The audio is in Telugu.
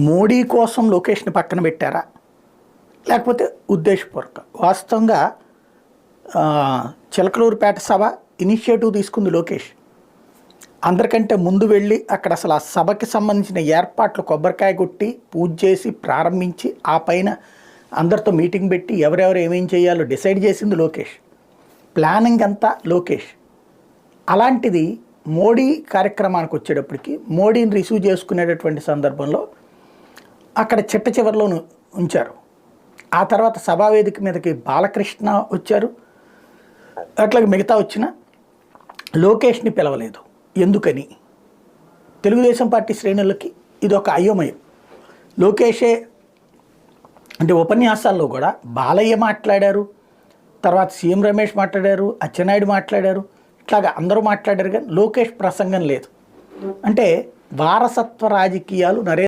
మోడీ కోసం లోకేష్ని పక్కన పెట్టారా లేకపోతే ఉద్దేశపూర్వక వాస్తవంగా చిలకలూరుపేట సభ ఇనిషియేటివ్ తీసుకుంది లోకేష్. అందరికంటే ముందు వెళ్ళి అక్కడ అసలు ఆ సభకి సంబంధించిన ఏర్పాట్లు కొబ్బరికాయ కొట్టి పూజ చేసి ప్రారంభించి ఆ పైన అందరితో మీటింగ్ పెట్టి ఎవరెవరు ఏమేం చేయాలో డిసైడ్ చేసింది లోకేష్. ప్లానింగ్ అంతా లోకేష్. అలాంటిది మోడీ కార్యక్రమానికి వచ్చేటప్పటికి మోడీని రిసీవ్ చేసుకునేటటువంటి సందర్భంలో అక్కడ చిట్ట చివరిలో ఉంచారు. ఆ తర్వాత సభావేదిక మీదకి బాలకృష్ణ వచ్చారు, అట్లాగే మిగతా వచ్చిన లోకేష్ని పిలవలేదు. ఎందుకని? తెలుగుదేశం పార్టీ శ్రేణులకి ఇది ఒక అయోమయం. లోకేషే అంటే ఉపన్యాసాల్లో కూడా బాలయ్య మాట్లాడారు, తర్వాత సీఎం రమేష్ మాట్లాడారు, అచ్చెన్నాయుడు మాట్లాడారు, ఇట్లాగా అందరూ మాట్లాడారు, కానీ లోకేష్ ప్రసంగం లేదు. అంటే వారసత్వ రాజకీయాలు